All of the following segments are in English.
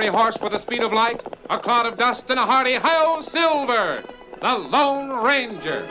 fiery horse with the speed of light, a cloud of dust, and a hearty hi-yo Silver, the Lone Ranger.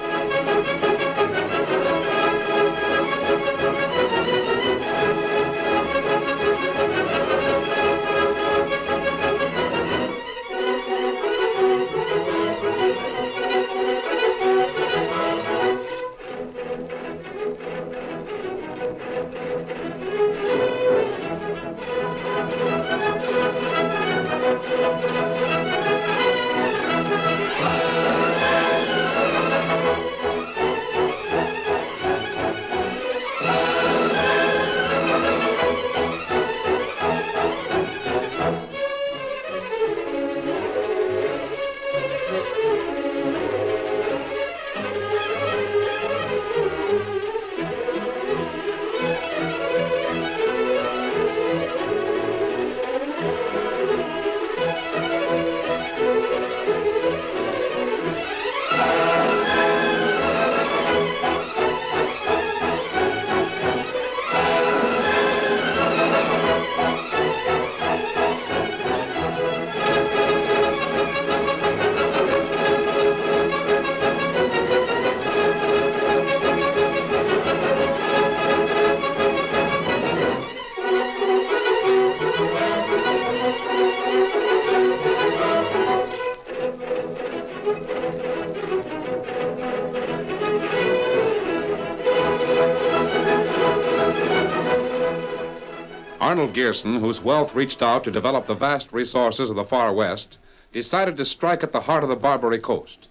Arnold Gearson, whose wealth reached out to develop the vast resources of the far west, decided to strike at the heart of the Barbary Coast.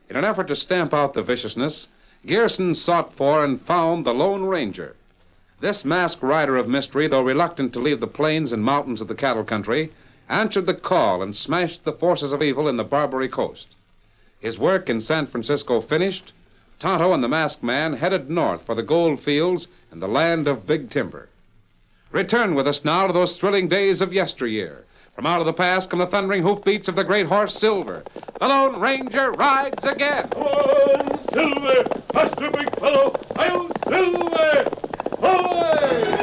In an effort to stamp out the viciousness, Gearson sought for and found the Lone Ranger. This masked rider of mystery, though reluctant to leave the plains and mountains of the cattle country, answered the call and smashed the forces of evil in the Barbary Coast. His work in San Francisco finished, Tonto and the masked man headed north for the gold fields and the land of big timber. Return with us now to those thrilling days of yesteryear. From out of the past come the thundering hoofbeats of the great horse Silver. The Lone Ranger rides again. Oh, Silver! Faster, big fellow! I'll Silver! Away!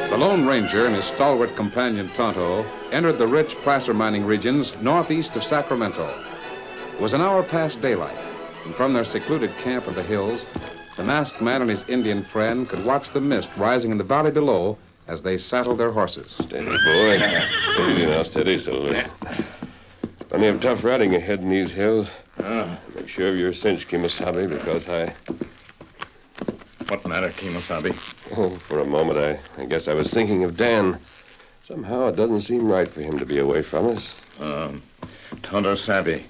The Lone Ranger and his stalwart companion Tonto entered the rich placer mining regions northeast of Sacramento. It was an hour past daylight, and from their secluded camp in the hills, the masked man and his Indian friend could watch the mist rising in the valley below as they saddled their horses. Steady, boy. Steady now, steady, Silver. Plenty of tough riding ahead in these hills. Make sure of your cinch, Kimasabi, because What matter, Kimasabi? Oh, for a moment, I guess I was thinking of Dan. Somehow it doesn't seem right for him to be away from us. Tonto Sabi.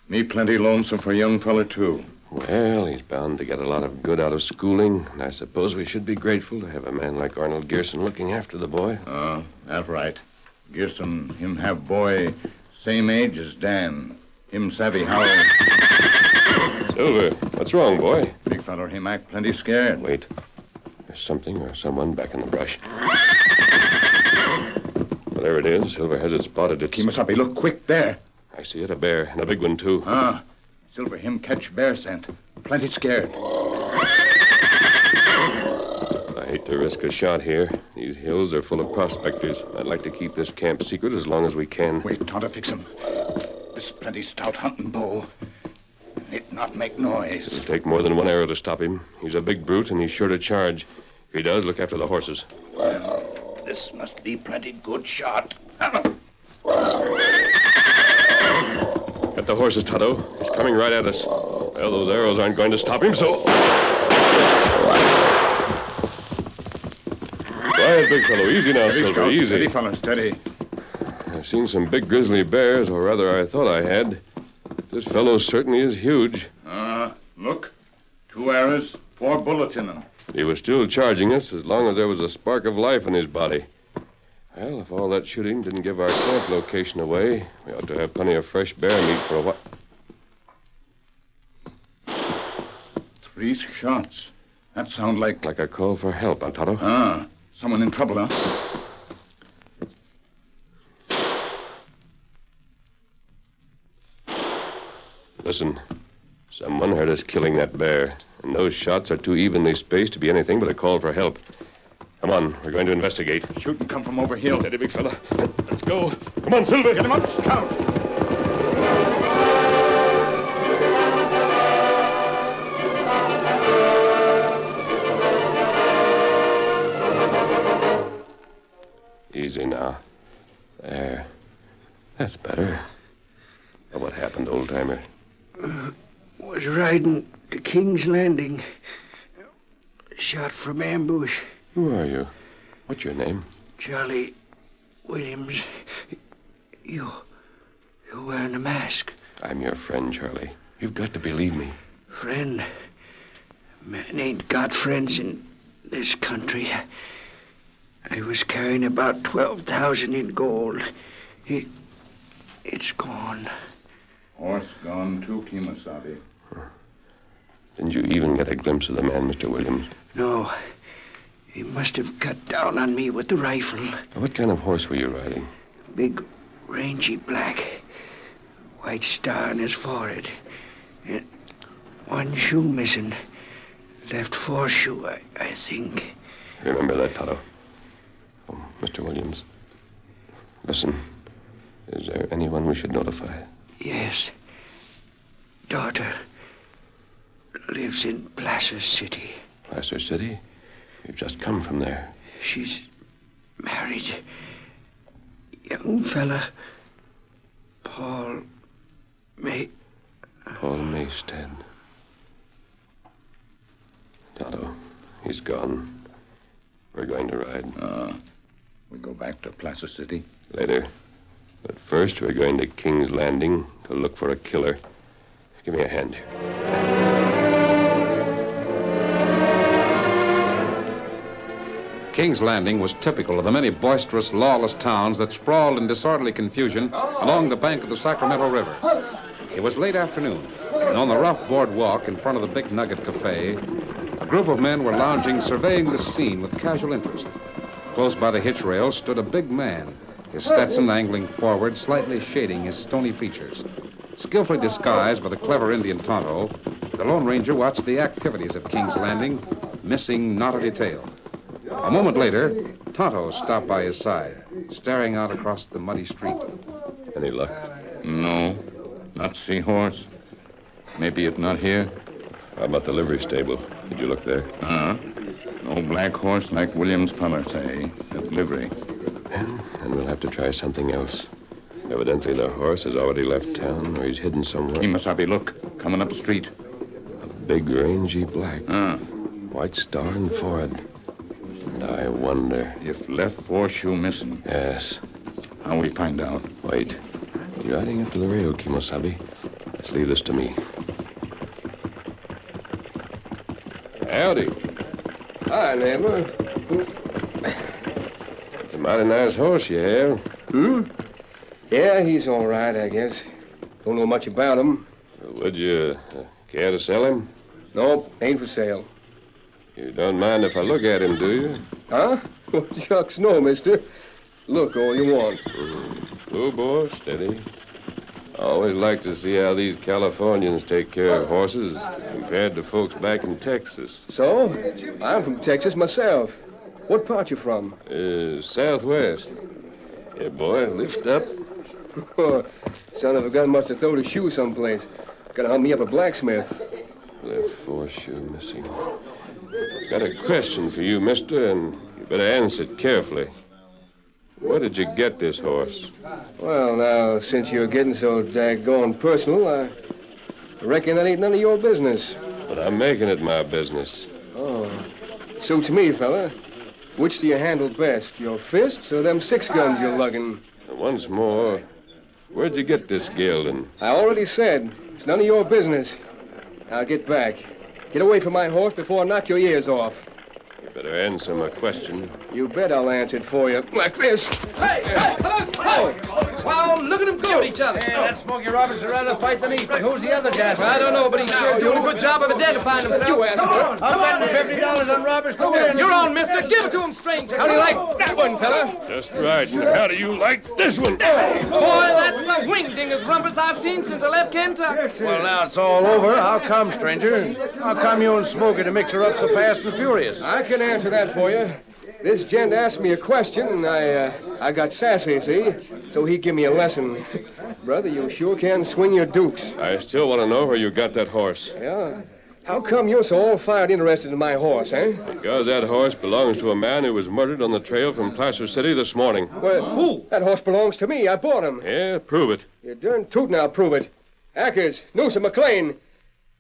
Me plenty lonesome for a young fella, too. Well, he's bound to get a lot of good out of schooling, and I suppose we should be grateful to have a man like Arnold Gearson looking after the boy. That's right. Gearson, him have boy same age as Dan. Him savvy how... Silver, what's wrong, boy? Big feller, him act plenty scared. Wait. There's something or someone back in the brush. Whatever it is, Silver has it spotted. It's... Kimasabi, look quick there. I see it, a bear, and a big one, too. Silver, him catch bear scent. Plenty scared. I hate to risk a shot here. These hills are full of prospectors. I'd like to keep this camp secret as long as we can. Wait, Tonto, fix him. This plenty stout hunting bow. It not make noise. It'll take more than one arrow to stop him. He's a big brute, and he's sure to charge. If he does, look after the horses. Well, this must be plenty good shot. Get the horses, Tonto. He's coming right at us. Well, those arrows aren't going to stop him, so... Quiet, big fellow. Easy now, Steady, Silver. Scout. Easy. Steady, fella, steady. I've seen some big grizzly bears, or rather I thought I had. This fellow certainly is huge. Look. 2 arrows, 4 bullets in them. He was still charging us as long as there was a spark of life in his body. Well, if all that shooting didn't give our camp location away, we ought to have plenty of fresh bear meat for a while. 3 shots. That sound like... Like a call for help, Tonto. Someone in trouble, huh? Listen. Someone heard us killing that bear, and those shots are too evenly spaced to be anything but a call for help. Come on, we're going to investigate. Shooting come from over here. Steady, big fella. Let's go. Come on, Silver. Get him up, Scout. Easy now. There. That's better. Now, what happened, old-timer? Was riding to King's Landing. Shot from ambush. Who are you? What's your name? Charlie Williams. You wearing a mask. I'm your friend, Charlie. You've got to believe me. Friend? Man ain't got friends in this country. I was carrying about 12,000 in gold. It's gone. Horse gone too, Kemosabe. Didn't you even get a glimpse of the man, Mr. Williams? No. He must have cut down on me with the rifle. What kind of horse were you riding? Big, rangy black. White star on his forehead. And one shoe missing. Left foreshoe, I think. Remember that, Tonto. Oh, Mr. Williams. Listen. Is there anyone we should notify? Yes. Daughter lives in Placer City. Placer City? You've just come from there. She's married. Young fella. Paul Maystead. Tonto, he's gone. We're going to ride. We go back to Placer City? Later. But first, we're going to King's Landing to look for a killer. Give me a hand here. King's Landing was typical of the many boisterous, lawless towns that sprawled in disorderly confusion along the bank of the Sacramento River. It was late afternoon, and on the rough boardwalk in front of the Big Nugget Cafe, a group of men were lounging, surveying the scene with casual interest. Close by the hitch rail stood a big man, his Stetson angling forward, slightly shading his stony features. Skillfully disguised by the clever Indian Tonto, the Lone Ranger watched the activities of King's Landing, missing not a detail. A moment later, Tonto stopped by his side, staring out across the muddy street. Any luck? No. Not see horse. Maybe it not here. How about the livery stable? Did you look there? No black horse like Williams feller say. At livery. And we'll have to try something else. Evidently, the horse has already left town, or he's hidden somewhere. Kemosabe, look. Coming up the street. A big, rangy black. White star in the forehead. And I wonder... If left foreshoe missing. Yes. How we find out? Wait. He's riding up to the rail, Kemosabe. Let's leave this to me. Howdy. Hi, neighbor. It's a mighty nice horse you have. Yeah, he's all right, I guess. Don't know much about him. Would you care to sell him? Nope, ain't for sale. You don't mind if I look at him, do you? Huh? Well, shucks, no, mister. Look all you want. Oh, boy, steady. I always like to see how these Californians take care of horses compared to folks back in Texas. So? I'm from Texas myself. What part you from? Southwest. Yeah, boy, lift up. Son of a gun must have thrown a shoe someplace. Gotta hunt me up a blacksmith. Left foreshoe missing. Got a question for you, mister, and you better answer it carefully. Where did you get this horse? Well, now, since you're getting so daggone personal, I reckon that ain't none of your business. But I'm making it my business. Oh. Suits me, fella. Which do you handle best, your fists or them 6-guns you're lugging? Once more, where'd you get this gelding? I already said, it's none of your business. Now get back. Get away from my horse before I knock your ears off. You better answer my question. You bet I'll answer it for you. Like this. Hey! Well, look at them go at each other. Hey, that Smokey Roberts would rather fight than eat. But who's the other jazz? I don't know, but he's sure doing a good job of identifying himself. You asked him. I'll bet him $50 on Roberts to win. You're on, mister. Give it to him, stranger. How do you like that one, fella? Just right. And how do you like this one? Boy, that's the wing-dingest rumpus I've seen since I left Kentucky. Well, now it's all over. How come, stranger? How come you and Smokey to mix her up so fast and furious? I can answer that for you. This gent asked me a question, and I got sassy, see? So he give me a lesson. Brother, you sure can swing your dukes. I still want to know where you got that horse. Yeah? How come you're so all-fired interested in my horse, eh? Because that horse belongs to a man who was murdered on the trail from Placer City this morning. Well, who? That horse belongs to me. I bought him. Yeah, prove it. You're darn tootin', I'll prove it. Ackers, Newsom, McLean.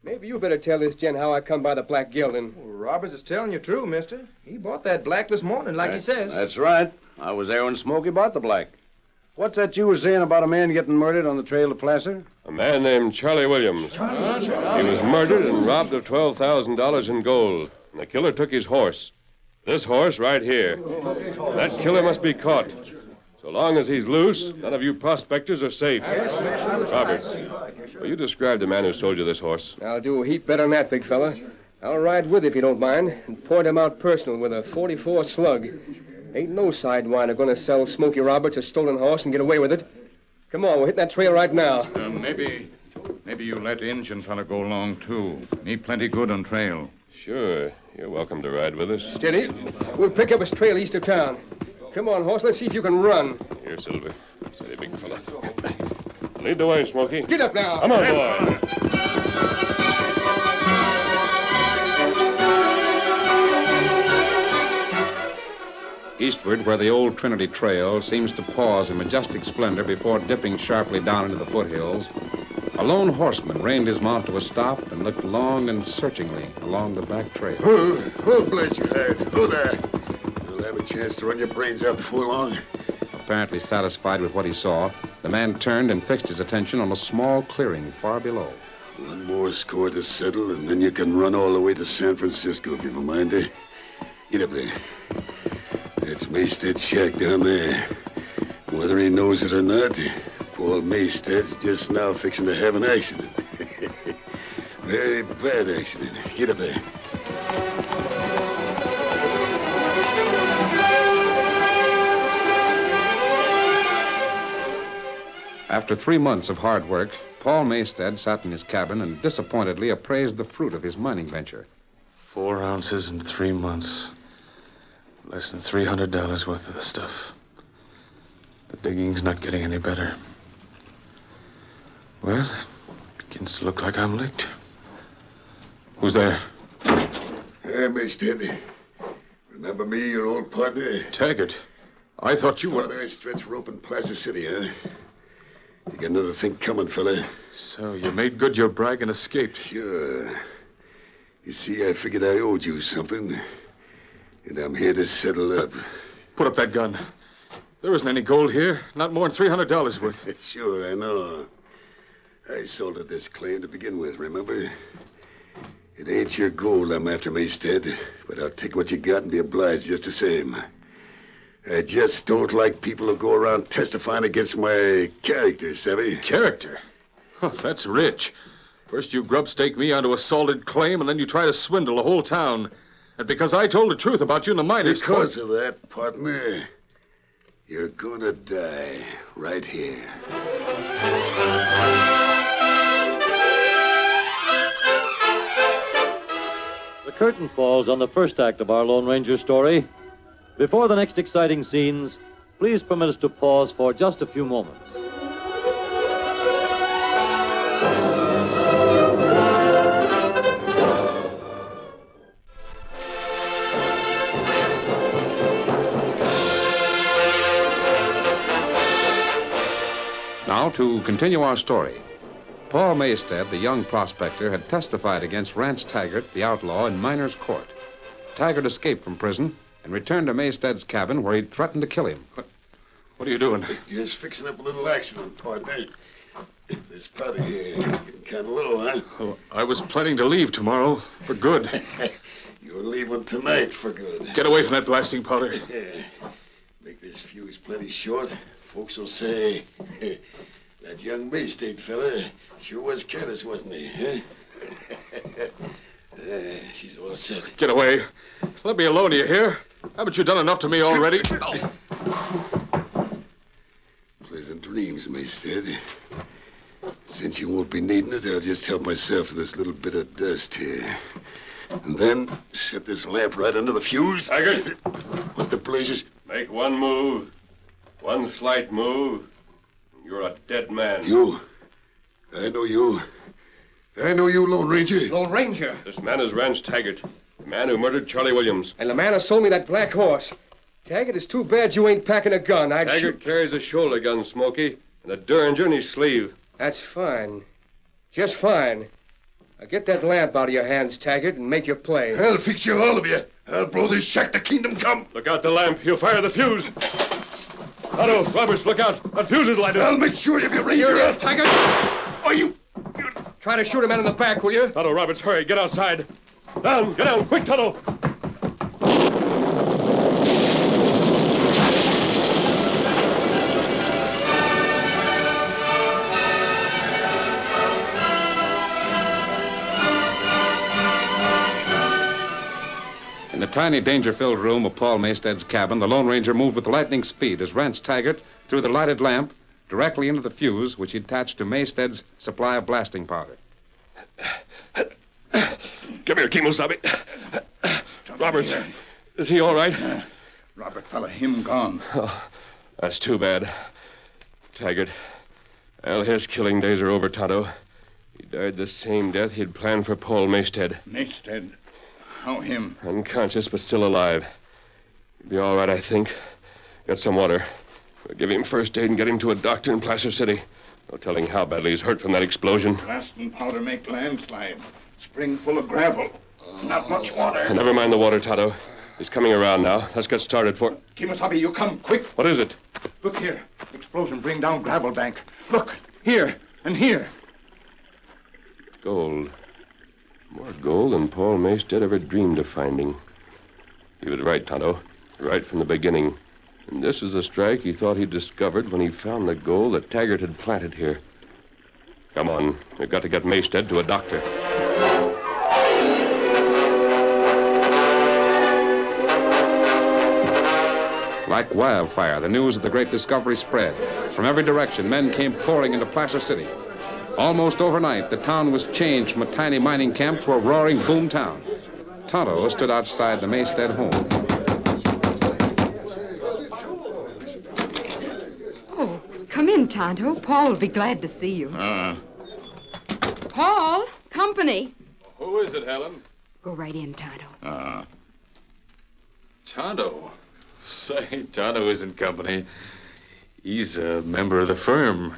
Maybe you better tell this gent how I come by the black gelding. Well, Roberts is telling you true, mister. He bought that black this morning, like he says. That's right. I was there when Smokey bought the black. What's that you were saying about a man getting murdered on the trail to Placer? A man named Charlie Williams. He was murdered and robbed of $12,000 in gold. And the killer took his horse. This horse right here. That killer must be caught. So long as he's loose, none of you prospectors are safe. Roberts, will you describe the man who sold you this horse? I'll do a heap better than that, big fella. I'll ride with you if you don't mind, and point him out personal with a .44 slug. Ain't no sidewiner going to sell Smokey Roberts a stolen horse and get away with it. Come on, we're hitting that trail right now. Maybe you let Injun fella go along, too. He plenty good on trail. Sure. You're welcome to ride with us. Steady. We'll pick up his trail east of town. Come on, horse. Let's see if you can run. Here, Silver. Steady, big fella. Lead the way, Smokey. Get up now. Come on, boy. Eastward, where the old Trinity Trail seems to pause in majestic splendor before dipping sharply down into the foothills, a lone horseman reined his mount to a stop and looked long and searchingly along the back trail. Who bless your heart? Who there? You'll have a chance to run your brains out before long. Apparently satisfied with what he saw, the man turned and fixed his attention on a small clearing far below. One more score to settle, and then you can run all the way to San Francisco if you've a mind to. Get up there. That's Maysted's shack down there. Whether he knows it or not, Paul Maysted's just now fixing to have an accident. Very bad accident. Get up there. After 3 months of hard work, Paul Maysted sat in his cabin and disappointedly appraised the fruit of his mining venture. 4 ounces in 3 months. Less than $300 worth of the stuff. The digging's not getting any better. Well, it begins to look like I'm licked. Who's there? Hey, Maysted. Remember me, your old partner? Taggart. I thought you were... Thought I stretched rope in Placer City, huh? You got another thing coming, fella. So you made good your brag and escaped. Sure. You see, I figured I owed you something. And I'm here to settle up. Put up that gun. There isn't any gold here. Not more than $300 worth. Sure, I know. I sold it this claim to begin with, remember? It ain't your gold I'm after, Maysted. But I'll take what you got and be obliged just the same. I just don't like people who go around testifying against my character, savvy? Character? Oh, that's rich. First you grub-stake me onto a salted claim, and then you try to swindle the whole town. And because I told the truth about you in the miners' court... Because of that, partner, you're gonna die right here. The curtain falls on the first act of our Lone Ranger story. Before the next exciting scenes, please permit us to pause for just a few moments. Now, to continue our story. Paul Maysted, the young prospector, had testified against Rance Taggart, the outlaw, in miner's court. Taggart escaped from prison and returned to Maysted's cabin where he'd threatened to kill him. What are you doing? Just fixing up a little accident, partner. This powder here getting kind of low, huh? Oh, I was planning to leave tomorrow for good. You're leaving tonight for good. Get away from that blasting powder. Yeah. Make this fuse plenty short. Folks will say, that young Bay State fella sure was careless, wasn't he? Huh? She's all set. Get away. Let me alone, do you hear? Haven't you done enough to me already? Pleasant dreams, Maysted. Since you won't be needing it, I'll just help myself to this little bit of dust here. And then set this lamp right under the fuse. Taggart. What the blazes? Make one move. One slight move. You're a dead man. You? I know you. I know you, Lone Ranger. Lone Ranger. This man is Rance Taggart, the man who murdered Charlie Williams. And the man who sold me that black horse. Taggart, it's too bad you ain't packing a gun. Taggart carries a shoulder gun, Smoky, and a derringer in his sleeve. That's fine. Just fine. Now get that lamp out of your hands, Taggart, and make your play. I'll fix you, all of you. I'll blow this shack to kingdom come. Look out the lamp. He'll fire the fuse. Otto, Roberts, look out. That fuse is lighted. I'll make sure of you, Ranger. Here it is, Taggart. Oh, you... Try to shoot a man in the back, will you? Otto, Roberts, hurry. Get outside. Down. Get down. Quick, Tuttle. In the tiny, danger-filled room of Paul Maysted's cabin, the Lone Ranger moved with lightning speed as Rance Taggart threw the lighted lamp directly into the fuse which he attached to Maysted's supply of blasting powder. Come here, Kimosabe. Roberts, is he all right? Robert, fella, him gone. Oh, that's too bad. Taggart, well, his killing days are over, Tonto. He died the same death he'd planned for Paul Maysted. Maysted? How him? Unconscious, but still alive. He'll be all right, I think. Get some water. We'll give him first aid and get him to a doctor in Placer City. No telling how badly he's hurt from that explosion. Blasting powder make landslide. Spring full of gravel. Not much water. Never mind the water, Tonto. He's coming around now. Let's get started for... Kimosabe, you come quick. What is it? Look here. Explosion bring down gravel bank. Look, here and here. Gold. More gold than Paul Maysted ever dreamed of finding. He was right, Tonto. Right from the beginning. And this is the strike he thought he'd discovered when he found the gold that Taggart had planted here. Come on. We've got to get Maysted to a doctor. Like wildfire, the news of the great discovery spread. From every direction, men came pouring into Placer City. Almost overnight, the town was changed from a tiny mining camp to a roaring boom town. Tonto stood outside the Maysted home. Oh, come in, Tonto. Paul will be glad to see you. Paul, company. Who is it, Helen? Go right in, Tonto. Tonto. Say, Tonto isn't company. He's a member of the firm.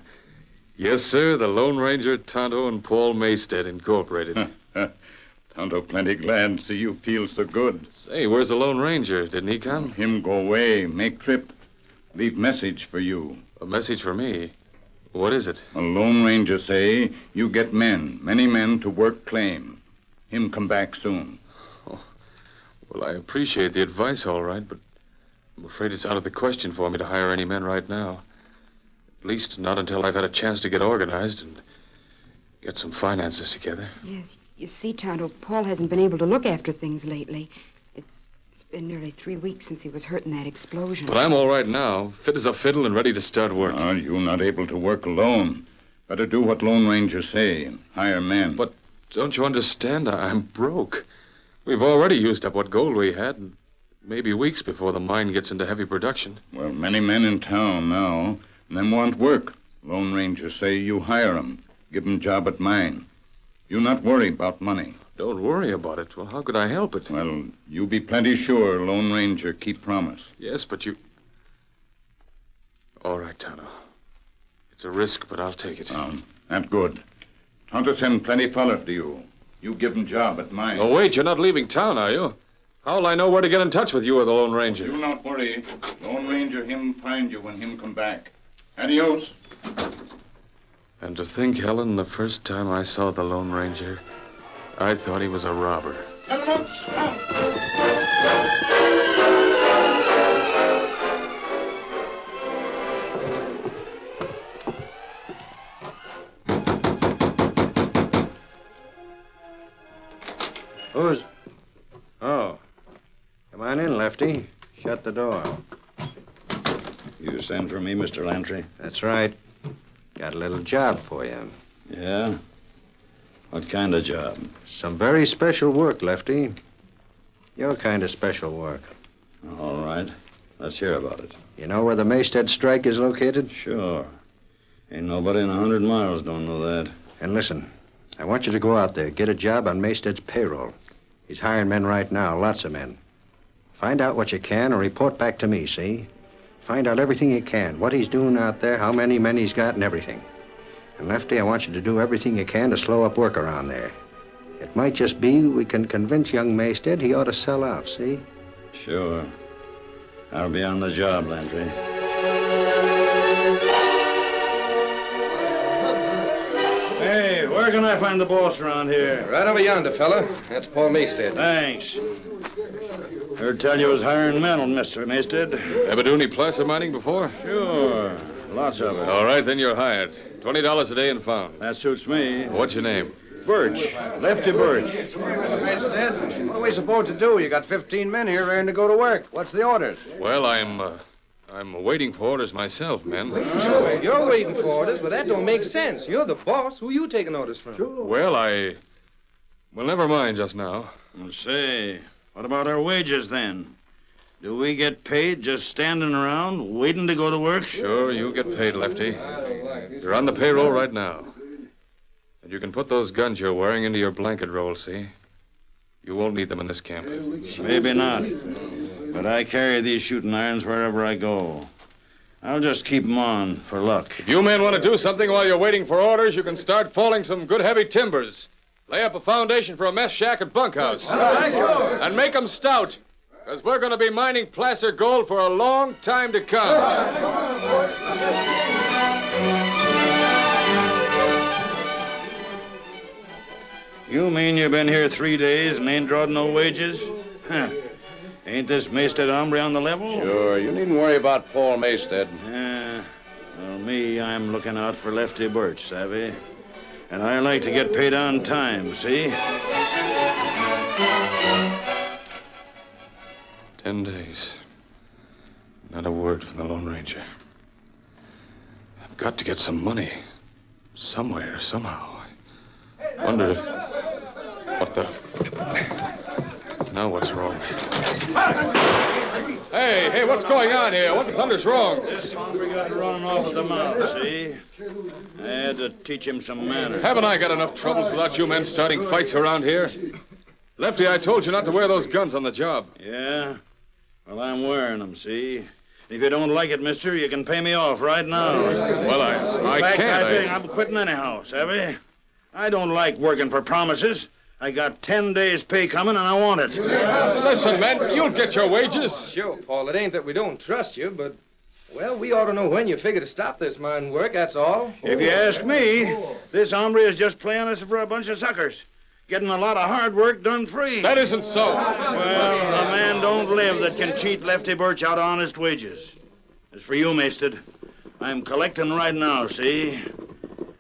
Yes, sir, the Lone Ranger, Tonto, and Paul Maysted, Incorporated. Tonto plenty glad to see you feel so good. Say, where's the Lone Ranger? Didn't he come? Him go away, make trip. Leave message for you. A message for me? What is it? A Lone Ranger say you get men, many men to work claim. Him come back soon. Oh, well, I appreciate the advice, all right, but I'm afraid it's out of the question for me to hire any men right now. At least not until I've had a chance to get organized and get some finances together. Yes, you see, Tonto, Paul hasn't been able to look after things lately. It's been nearly 3 weeks since he was hurt in that explosion. But I'm all right now, fit as a fiddle and ready to start work. You're not able to work alone. Better do what Lone Ranger say and hire men. But don't you understand? I'm broke. We've already used up what gold we had, and maybe weeks before the mine gets into heavy production. Well, many men in town now, and them want work. Lone Ranger say you hire 'em, give 'em job at mine. You not worry about money. Don't worry about it. Well, how could I help it? Well, you be plenty sure Lone Ranger keep promise. Yes, but you... All right, Tonto. It's a risk, but I'll take it. That good. Tonto send plenty fellas to you. You give 'em job at mine. Oh, wait, you're not leaving town, are you? How'll I know where to get in touch with you or the Lone Ranger? You not worry. Lone Ranger him find you when him come back. Adios. And to think, Helen, the first time I saw the Lone Ranger, I thought he was a robber. Who's... Oh. Come on in, Lefty. Shut the door. You sent for me, Mr. Lantry? That's right. Got a little job for you. Yeah? What kind of job? Some very special work, Lefty. Your kind of special work. All right. Let's hear about it. You know where the Maystead strike is located? Sure. Ain't nobody in 100 miles don't know that. And listen, I want you to go out there, get a job on Maystead's payroll. He's hiring men right now, lots of men. Find out what you can and report back to me, see? Find out everything you can, what he's doing out there, how many men he's got, and everything. And, Lefty, I want you to do everything you can to slow up work around there. It might just be we can convince young Maystead he ought to sell out, see? Sure. I'll be on the job, Lantry. Hey, where can I find the boss around here? Right over yonder, fella. That's Paul Maystead. Thanks. Heard tell you was hiring men on Mr. Maystead. Ever do any placer mining before? Sure. Lots of it. All right, then you're hired. $20 a day and found. That suits me. What's your name? Birch. Lefty Birch. Maystead, what are we supposed to do? You got 15 men here ready to go to work. What's the orders? Well, I'm waiting for orders myself, men. You're waiting for orders, but that don't make sense. You're the boss. Who you taking orders from? Well, Well, never mind just now. Well, say, what about our wages then? Do we get paid just standing around, waiting to go to work? Sure, you get paid, Lefty. You're on the payroll right now. And you can put those guns you're wearing into your blanket roll, see? You won't need them in this camp. Maybe not. But I carry these shooting irons wherever I go. I'll just keep them on for luck. If you men want to do something while you're waiting for orders, you can start falling some good heavy timbers. Lay up a foundation for a mess shack and bunkhouse. And make them stout. Because we're going to be mining placer gold for a long time to come. You mean you've been here 3 days and ain't drawed no wages? Huh. Ain't this Maystead hombre on the level? Sure, you needn't worry about Paul Maystead. Yeah. Well, me, I'm looking out for Lefty Birch, savvy? And I like to get paid on time, see? 10 days. Not a word from the Lone Ranger. I've got to get some money. Somewhere, somehow. I wonder if... What the... Now what's wrong? Hey, what's going on here? What the thunder's wrong? This hombre got running off at the mouth, see? I had to teach him some manners. Haven't I got enough troubles without you men starting fights around here? Lefty, I told you not to wear those guns on the job. Yeah? Well, I'm wearing them, see? If you don't like it, mister, you can pay me off right now. Well, I In fact, can't. I think I'm quitting anyhow, savvy? I don't like working for promises. I got 10 days' pay coming, and I want it. Listen, men, you'll get your wages. Sure, Paul. It ain't that we don't trust you, but, well, we ought to know when you figure to stop this mine work, that's all. If you ask me, this hombre is just playing us for a bunch of suckers. Getting a lot of hard work done free. That isn't so. Well, a man don't live that can cheat Lefty Birch out of honest wages. As for you, Maystead, I'm collecting right now, see?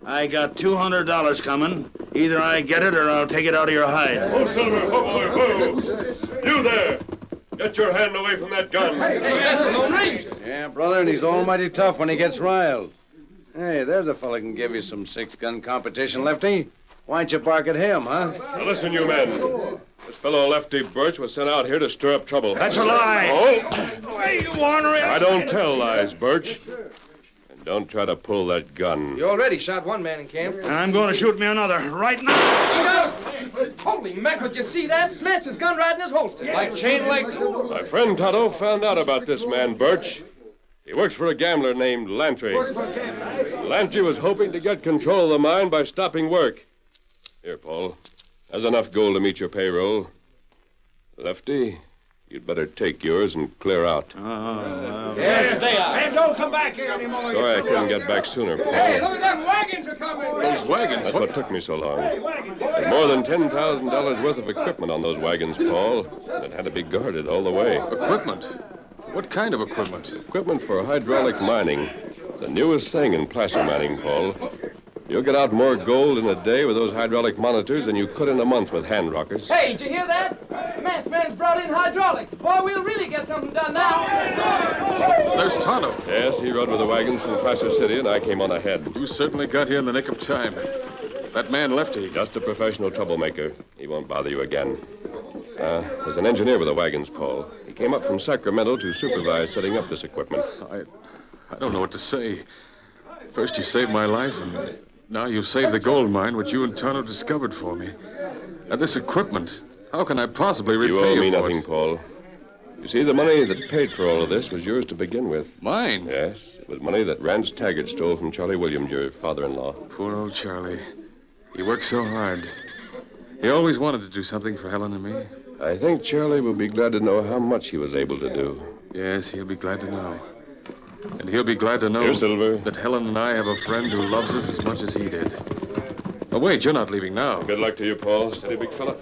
I got $200 coming. Either I get it or I'll take it out of your hide. Oh, Silver, whoa. You there. Get your hand away from that gun. Hey, that's the Lone Ranger. Yeah, brother, and he's almighty tough when he gets riled. Hey, there's a fella can give you some six-gun competition, Lefty. Why don't you bark at him, huh? Now listen, you men. This fellow Lefty Birch was sent out here to stir up trouble. That's a lie. Oh? Hey, you ornery. I don't tell lies, Birch. And don't try to pull that gun. You already shot one man in camp. And I'm going to shoot me another right now. Holy mackerel, did you see that? Smashed his gun right in his holster. Like chain lightning. My friend Tonto found out about this man, Birch. He works for a gambler named Lantry. Lantry was hoping to get control of the mine by stopping work. Here, Paul. There's enough gold to meet your payroll. Lefty, You'd better take yours and clear out. Yes, stay out. And don't come back here anymore. Sorry I couldn't get back sooner, Paul. Hey, look at them wagons are coming. Those wagons? That's what took me so long. There's more than $10,000 worth of equipment on those wagons, Paul. That had to be guarded all the way. Equipment? What kind of equipment? Equipment for hydraulic mining. It's the newest thing in placer mining, Paul. You'll get out more gold in a day with those hydraulic monitors than you could in a month with hand rockers. Hey, did you hear that? The masked man's brought in hydraulics. Boy, we'll really get something done now. There's Tonto. Yes, he rode with the wagons from Placer City, and I came on ahead. You certainly got here in the nick of time. That man Lefty. Just a professional troublemaker. He won't bother you again. There's an engineer with the wagons, Paul. He came up from Sacramento to supervise setting up this equipment. I don't know what to say. First you saved my life, and now you've saved the gold mine, which you and Tonto discovered for me. And this equipment, how can I possibly repay you You owe me for nothing, it? Paul. You see, the money that paid for all of this was yours to begin with. Mine? Yes, it was money that Rance Taggart stole from Charlie Williams, your father-in-law. Poor old Charlie. He worked so hard. He always wanted to do something for Helen and me. I think Charlie will be glad to know how much he was able to do. Yes, he'll be glad to know. And he'll be glad to know Here, Silver. that Helen and I have a friend who loves us as much as he did. Oh, wait, you're not leaving now. Good luck to you, Paul. Steady, big fella.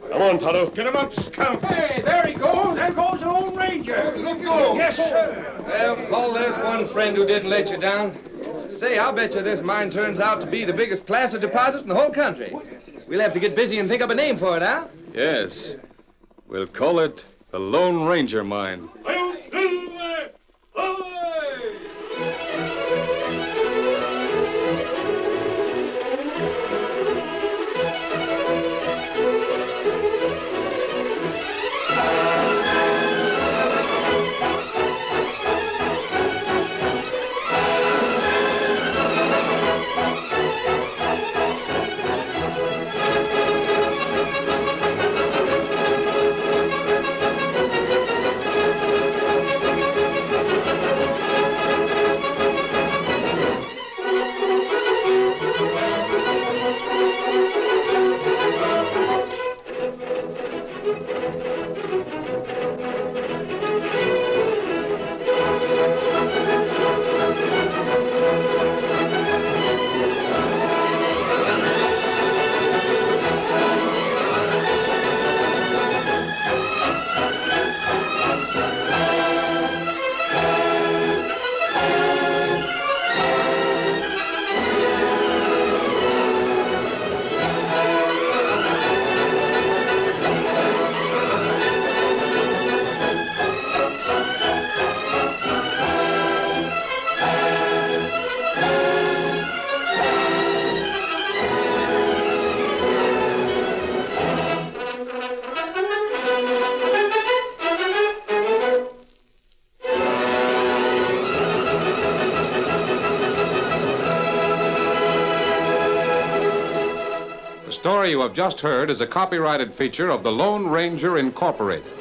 Come on, Tonto. Get him up, Scout. Hey, there he goes. There goes the Lone Ranger. Look, yes, sir. Well, Paul, there's one friend who didn't let you down. Say, I'll bet you this mine turns out to be the biggest placer deposit in the whole country. We'll have to get busy and think up a name for it, huh? Yes. We'll call it the Lone Ranger Mine. The story you have just heard is a copyrighted feature of the Lone Ranger Incorporated.